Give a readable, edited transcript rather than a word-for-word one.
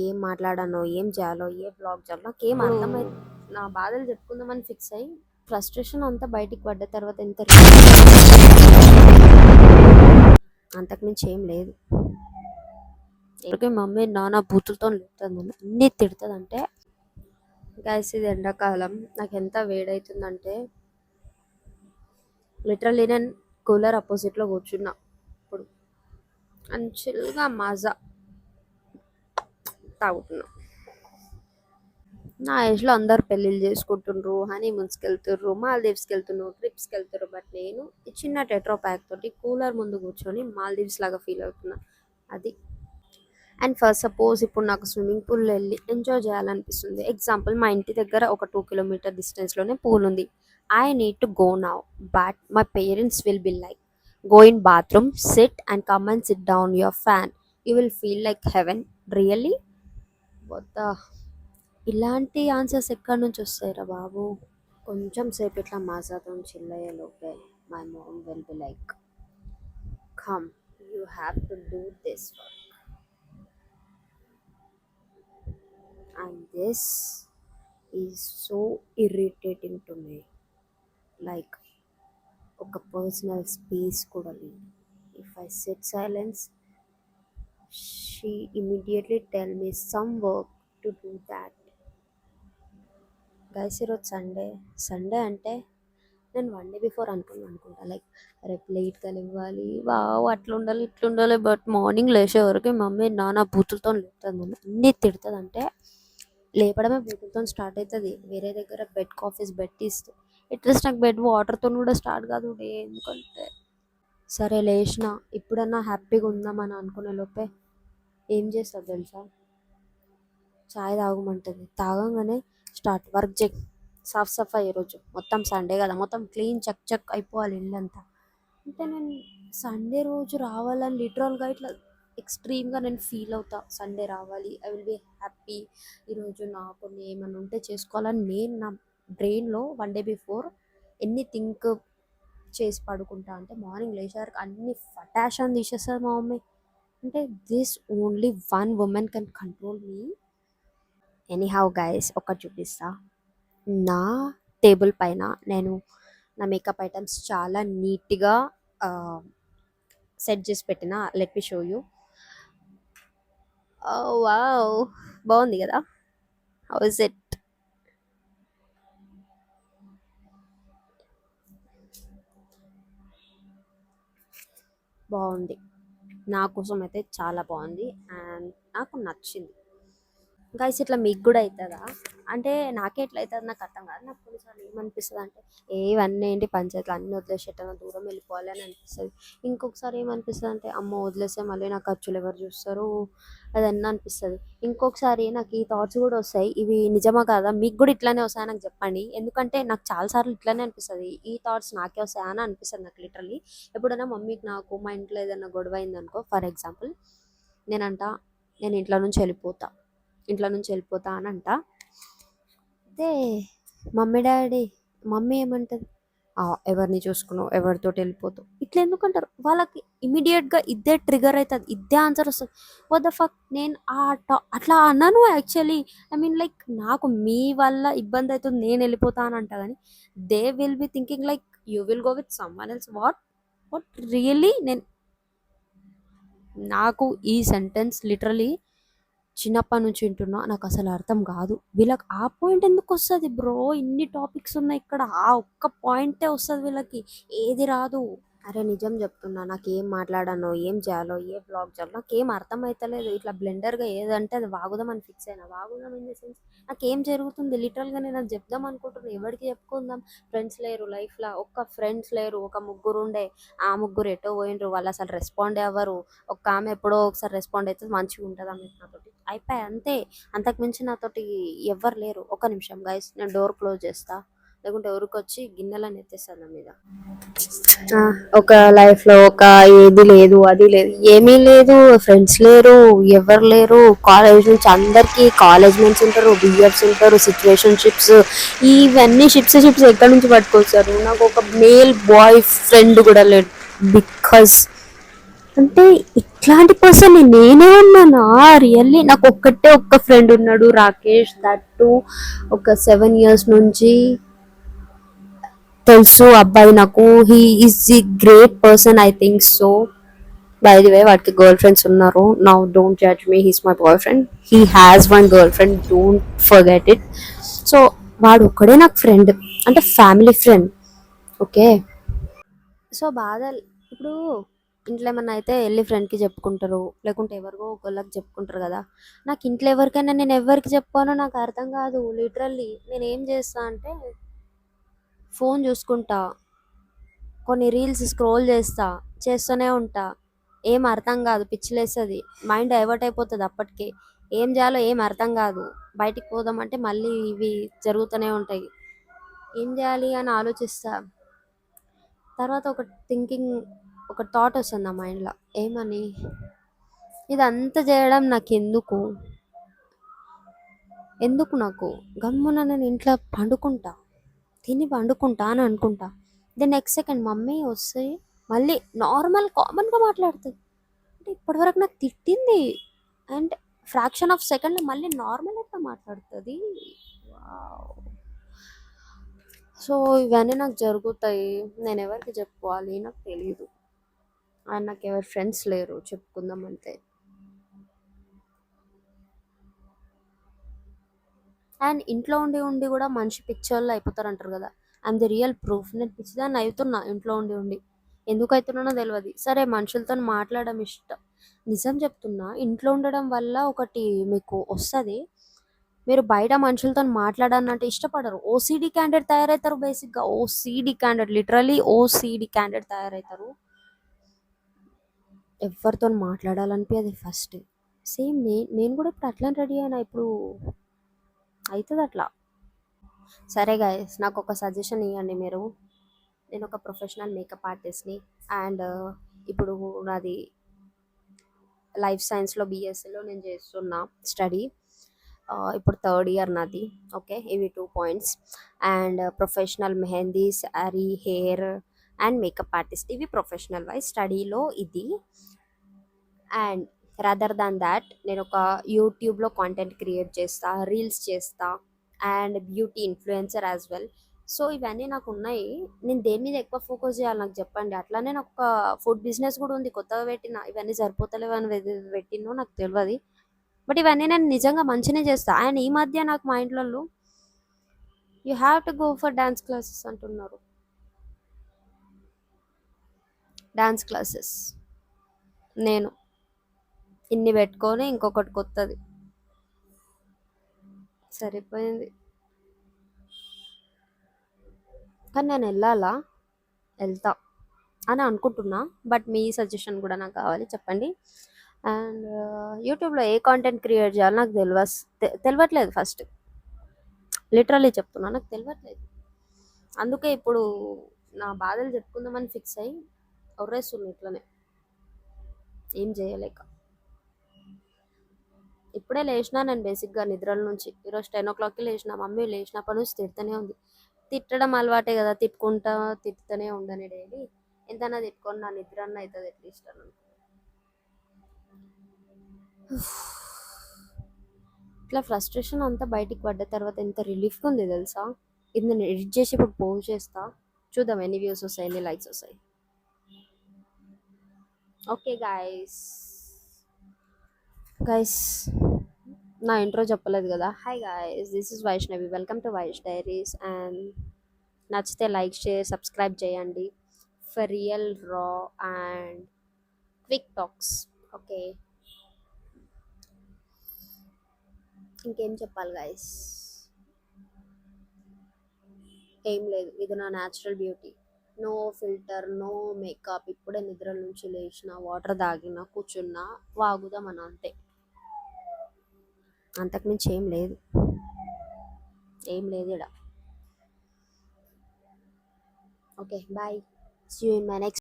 ఏం మాట్లాడానో, ఏం చేయాలో, ఏ బ్లాగ్ చేయాలో నాకేం అర్థమైంది. నా బాధలు చెప్పుకుందామని ఫిక్స్ అయ్యి ఫ్రస్ట్రేషన్ అంతా బయటికి పడ్డ తర్వాత ఎంత అంతకుమించి ఏం లేదు. మమ్మీ నాన్న బూతులతో తిడుతుంది, అన్నీ తిడుతుందంటే గైస్ ఇది ఎండాకాలం. నాకు ఎంత వేడవుతుందంటే లిటరల్లీ నేను కూలర్ అపోజిట్లో కూర్చున్నా ఇప్పుడు అండ్ చిల్గా మజా తాగుతున్నా. నా ఏజ్లో అందరు పెళ్ళిళ్ళు చేసుకుంటుండ్రు, హనీమూన్స్కి వెళ్తుర్రు, మాల్దీవ్స్కి వెళ్తున్నారు, ట్రిప్స్కి వెళ్తుర్రు. బట్ నేను ఈ చిన్న టెట్రో ప్యాక్ తోటి కూలర్ ముందు కూర్చొని మాల్దీవ్స్ లాగా ఫీల్ అవుతున్నా. అది అండ్ ఫస్ట్ సపోజ్ ఇప్పుడు నాకు స్విమ్మింగ్ పూల్ వెళ్ళి ఎంజాయ్ చేయాలనిపిస్తుంది. ఎగ్జాంపుల్ మా ఇంటి దగ్గర ఒక 2 కిలోమీటర్ డిస్టెన్స్లోనే పూల్ ఉంది. I need to go now but my parents will be like go in bathroom, SIT and come and SIT down your fan, you will feel like heaven. Really వద్దా? ఇలాంటి answers ఎక్కడి నుంచి వస్తాయిరా బాబు? కొంచెం సేపు ఇట్లా మజాతో చిల్లయ్యేలోపే my mom will be like come, you have to do this work. And this is so irritating to me. Like ఒక పర్సనల్ స్పేస్ కూడా లేదు. If I sit silence, she immediately tell me some work to do that. Guys ఈరోజు Sunday అంటే నేను 1 day before అనుకుంటా like రేపు లేట్గా లేవాలి, వావ్ అట్లా ఉండాలి ఇట్లా ఉండాలి. బట్ మార్నింగ్ లేచే వరకు మమ్మీ నాన్న బూతులతో లేపుతుంది, అన్నీ తిడుతుంది. లేపడమే బూతులతో స్టార్ట్ అవుతుంది. వేరే దగ్గర బెడ్ కాఫీస్ పెట్టిస్తే అట్లీస్ట్ నాకు బెడ్ వాటర్తో కూడా స్టార్ట్ కాదు డే. ఎందుకంటే సరే లేచిన ఇప్పుడన్నా హ్యాపీగా ఉందామని అనుకునే లోపే ఏం చేస్తుంది తెలుసా? చాయ్ తాగమంటుంది. తాగంగానే స్టార్ట్ వర్క్ చెక్, సాఫ్ సఫాయి. ఈరోజు మొత్తం సండే కదా, మొత్తం క్లీన్ చక్ అయిపోవాలి ఇల్లంతా. అంటే నేను సండే రోజు రావాలని లిటరల్గా ఇట్లా ఎక్స్ట్రీమ్గా నేను ఫీల్ అవుతా. సండే రావాలి, ఐ విల్ బి హ్యాపీ, ఈరోజు నాకు ఏమైనా ఉంటే చేసుకోవాలని నేను నా బ్రెయిన్లో 1 day బిఫోర్ ఎన్ని థింక్ చేసి పడుకుంటా. అంటే మార్నింగ్ లేచారు అన్ని ఫటాష్ అని తీసేస్తుంది మా మమ్మీ. అంటే this only one women can control me. Anyhow guys ఒకటి చూపిస్తా. నా టేబుల్ పైన నేను నా మేకప్ ఐటమ్స్ చాలా నీట్గా సెట్ చేసి పెట్టిన. Let me show you. Wow, బాగుంది కదా? How is it? బాగుంది, నా కోసం అయితే చాలా బాగుంది అండ్ నాకు నచ్చింది. గైస్ ఇట్లా మీకు కూడా అవుతుందా? అంటే నాకే ఎట్లా అవుతుంది నాకు అర్థం కాదు. నాకు కొన్నిసార్లు ఏమనిపిస్తుంది అంటే ఇవన్నీ ఏంటి పంచాయతీలు అన్నీ వదిలేసేటన్నా దూరం వెళ్ళిపోవాలి అని అనిపిస్తుంది. ఇంకొకసారి ఏమనిపిస్తుంది అంటే అమ్మ వదిలేస్తే మళ్ళీ నా ఖర్చులు ఎవరు చూస్తారు అదన్నీ అనిపిస్తుంది. ఇంకొకసారి నాకు ఈ థాట్స్ కూడా వస్తాయి. ఇవి నిజమా కాదా? మీకు కూడా ఇట్లానే వస్తాయి నాకు చెప్పండి. ఎందుకంటే నాకు చాలాసార్లు ఇట్లానే అనిపిస్తుంది. ఈ థాట్స్ నాకే వస్తాయా అని అనిపిస్తుంది నాకు లిటరల్లీ. ఎప్పుడైనా మమ్మీకి నాకు మా ఇంట్లో ఏదైనా గొడవ అయిందనుకో, ఫర్ ఎగ్జాంపుల్ నేను ఇంట్లో నుంచి వెళ్ళిపోతా అని అంట. అయితే మమ్మీ ఏమంటది, ఎవరిని చూసుకున్నావు, ఎవరితో వెళ్ళిపోతావు, ఇట్లా ఎందుకంటారు. వాళ్ళకి ఇమీడియట్గా ఇదే ట్రిగర్ అవుతుంది, ఇదే ఆన్సర్ వస్తుంది. What the fuck. నేను అట్లా అన్నాను యాక్చువల్లీ. ఐ మీన్ లైక్ నాకు మీ వల్ల ఇబ్బంది అవుతుంది నేను వెళ్ళిపోతా అని అంట, కానీ they will be thinking like you will go with someone else. What really? నాకు ఈ సెంటెన్స్ లిటరలీ చిన్నప్పటి నుంచి వింటున్నా, నాకు అసలు అర్థం కాదు. వీళ్ళకి ఆ పాయింట్ ఎందుకు వస్తుంది బ్రో? ఇన్ని టాపిక్స్ ఉన్నాయి ఇక్కడ, ఆ ఒక్క పాయింటే వస్తుంది వీళ్ళకి, ఏది రాదు. అరే నిజం చెప్తున్నా, నాకేం మాట్లాడానో, ఏం చేయాలో, ఏ బ్లాగ్ చేయాలో నాకేం అర్థమవుతలేదు. ఇట్లా బ్లెండర్గా ఏదంటే అది వాగుదామని ఫిక్స్ అయినా. వాగుదాం ఇన్ ద సెన్స్ నాకేం జరుగుతుంది లిటరల్గా నేను అది చెప్దాం అనుకుంటున్నాను. ఎవరికి చెప్పుకుందాం? ఫ్రెండ్స్ లేరు లైఫ్లో, ఫ్రెండ్స్ లేరు. ఒక ముగ్గురు ఉండే, ఆ ముగ్గురు ఎటో పోయినరు, వాళ్ళు అసలు రెస్పాండ్ అవ్వరు. ఒక ఆమె ఎప్పుడో ఒకసారి రెస్పాండ్ అయితే మంచిగా ఉంటుంది ఆమె నాతోటి, అయిపోయి అంతే. అంతకుమించి నాతోటి ఎవ్వరు లేరు. ఒక నిమిషం గైస్, నేను డోర్ క్లోజ్ చేస్తా, లేకుంటే ఎవరికి వచ్చి గిన్నెలను ఎత్తేస్తాను నా మీద. ఒక లైఫ్లో ఒక ఏది లేదు, అది లేదు, ఏమీ లేదు, ఫ్రెండ్స్ లేరు, ఎవరు లేరు. కాలేజ్ నుంచి అందరికీ కాలేజ్ మెన్స్ ఉంటారు, బియర్స్ ఉంటారు, సిచ్యువేషన్షిప్స్, ఇవన్నీ షిప్స్ ఎక్కడి నుంచి పట్టుకొస్తారు? నాకు ఒక మేల్ బాయ్ ఫ్రెండ్ కూడా లేడు. బికాస్ అంటే ఇట్లాంటి పర్సన్ నేనే ఉన్నానా? రియల్లీ నాకు ఒక్క ఫ్రెండ్ ఉన్నాడు, రాకేష్. దట్ టు ఒక 7 years నుంచి తెలుసు అబ్బాయి నాకు. He is the great person, I think so. By the way, వాడికి గర్ల్ ఫ్రెండ్స్ ఉన్నారు. Now don't judge me, he's my boy friend. He has one girl friend, don't forget it. So వాడు ఒక్కడే నాకు friend, అంటే family friend. Okay. So బాధ ఇప్పుడు ఇంట్లో ఏమన్నా అయితే వెళ్ళి ఫ్రెండ్కి చెప్పుకుంటారు, లేకుంటే ఎవరికో ఒకళ్ళకి చెప్పుకుంటారు కదా. నాకు ఇంట్లో ఎవరికైనా నేను ఎవరికి చెప్పానో నాకు అర్థం కాదు. లిటరల్లీ నేను ఏం చేస్తా అంటే ఫోన్ చూసుకుంటా, కొన్ని రీల్స్ స్క్రోల్ చేస్తూనే ఉంటా. ఏం అర్థం కాదు, పిచ్చిలేస్తుంది, మైండ్ డైవర్ట్ అయిపోతుంది అప్పటికే. ఏం చేయాలో ఏం అర్థం కాదు. బయటికి పోదామంటే మళ్ళీ ఇవి జరుగుతూనే ఉంటాయి. ఏం చేయాలి అని ఆలోచిస్తా. తర్వాత ఒక థింకింగ్, ఒక థాట్ వస్తుంది నా మైండ్లో. ఏమని, ఇదంతా చేయడం నాకు ఎందుకు, ఎందుకు నాకు గమ్మున నేను ఇంట్లో పండుకుంటా, తిని పండుకుంటా అని అనుకుంటా. దెన్ నెక్స్ట్ సెకండ్ మమ్మీ వస్తే మళ్ళీ నార్మల్ కామన్గా మాట్లాడుతుంది. అంటే ఇప్పటివరకు నాకు తిట్టింది, అండ్ ఫ్రాక్షన్ ఆఫ్ సెకండ్లో మళ్ళీ నార్మల్ ఎట్లా మాట్లాడుతుంది. వావ్. సో ఇవన్నీ నాకు జరుగుతాయి. నేను ఎవరికి చెప్పుకోవాలి నాకు తెలియదు, అండ్ నాకు ఎవరు ఫ్రెండ్స్ లేరు చెప్పుకుందాం అంటే. అండ్ ఇంట్లో ఉండి ఉండి కూడా మనిషి పిచ్చోళ్ళు అయిపోతారు అంటారు కదా. I'm the real proof. నేను పిచ్చిదాన్ని అవుతున్నా ఇంట్లో ఉండి ఉండి. ఎందుకు అవుతున్నానో తెలియదు. సరే, మనుషులతో మాట్లాడడం ఇష్టం. నిజం చెప్తున్నా, ఇంట్లో ఉండడం వల్ల ఒకటి మీకు వస్తుంది. మీరు బయట మనుషులతో మాట్లాడాలంటే ఇష్టపడరు. ఓసీడీ క్యాండిడేట్ తయారవుతారు. బేసిక్గా OCD candidate, literally OCD candidate తయారవుతారు. ఎవరితో మాట్లాడాలనిపించదు ఫస్ట్. సేమ్ నేను కూడా ఇప్పుడు అట్లా రెడీ అయినా. ఇప్పుడు అవుతుంది అట్లా. సరే గైస్, నాకు ఒక సజెషన్ ఇవ్వండి మీరు. నేను ఒక ప్రొఫెషనల్ మేకప్ ఆర్టిస్ట్ని, అండ్ ఇప్పుడు నాది లైఫ్ సైన్స్లో బీఎస్సీలో నేను చేస్తున్నా స్టడీ. ఇప్పుడు థర్డ్ ఇయర్ నాది. ఓకే, ఇవి 2 points. And professional mehndi, sari, hair and makeup artist, ఇవి ప్రొఫెషనల్ వైజ్ స్టడీలో ఇది. అండ్ రదర్ దాన్ దాట్, నేను ఒక యూట్యూబ్లో కాంటెంట్ క్రియేట్ చేస్తా, రీల్స్ చేస్తా, and beauty influencer as well. So ఇవన్నీ నాకు ఉన్నాయి. నేను దేని మీద ఎక్కువ ఫోకస్ చేయాలి నాకు చెప్పండి. అట్లానే నాకు ఒక ఫుడ్ బిజినెస్ కూడా ఉంది, కొత్తగా పెట్టిన. ఇవన్నీ సరిపోతలేవు అని పెట్టినో నాకు తెలియదు, బట్ ఇవన్నీ నేను నిజంగా మంచిగానే చేస్తా. అండ్ ఈ మధ్య నాకు మా ఇంట్లో you have to go for dance classes అంటున్నారు. డాన్స్ క్లాసెస్ నేను ఇన్ని పెట్టుకొని ఇంకొకటి కొత్తది సరిపోయింది. కానీ నేను వెళ్ళాలా, వెళ్తా అని అనుకుంటున్నా. బట్ మీ సజెషన్ కూడా నాకు కావాలి, చెప్పండి. అండ్ యూట్యూబ్లో ఏ కాంటెంట్ క్రియేట్ చేయాలో నాకు తెలియట్లేదు ఫస్ట్. లిటరల్లీ చెప్తున్నా, నాకు తెలియట్లేదు. అందుకే ఇప్పుడు నా బాధలు చెప్పుకుందామని ఫిక్స్ అయ్యి ఒర్రేస్తున్నా ఇట్లనే, ఏం చేయలేక. ఇప్పుడే లేచినా నేను బేసిక్గా నిద్రల నుంచి. ఈరోజు 10 o'clockకి లేచిన. మమ్మీ లేచినప్పటి నుంచి తిడుతూనే ఉంది. తిట్టడం అలవాటే కదా, తిట్టుకుంటా తిట్టుతూనే ఉండని డైలీ. ఎంతైనా తిట్టుకొని నా నిద్ర అన్న అవుతుంది అట్లీస్ట్ అని. ఇట్లా ఫ్రస్ట్రేషన్ అంతా బయటికి పడ్డ తర్వాత ఎంత రిలీఫ్గా ఉంది తెలుసా. ఇది నేను ఎడిట్ చేసి ఇప్పుడు పోస్ట్ చేస్తా, చూద్దాం ఎన్ని వ్యూస్ వస్తాయి, ఎన్ని లైక్స్ వస్తాయి. ఓకే గైస్, గైస్ నా ఇంట్రో చెప్పలేదు కదా. Hi guys, this is Vaishnavi, welcome to Vaish diaries. And నచ్చితే లైక్, షేర్, సబ్స్క్రైబ్ చేయండి for real raw and quick talks. Okay, ఇంకేం చెప్పాలి గైస్, ఏం లేదు. ఇది నా natural beauty, no filter, no makeup. ఇప్పుడే నిద్ర నుంచి లేచిన, వాటర్ తాగిన, కూర్చున్నా, వాగుదామని అంతే. అంతకుమించి ఏం లేదు, ఏం లేదు ఇక్కడ. Okay bye, see you in my next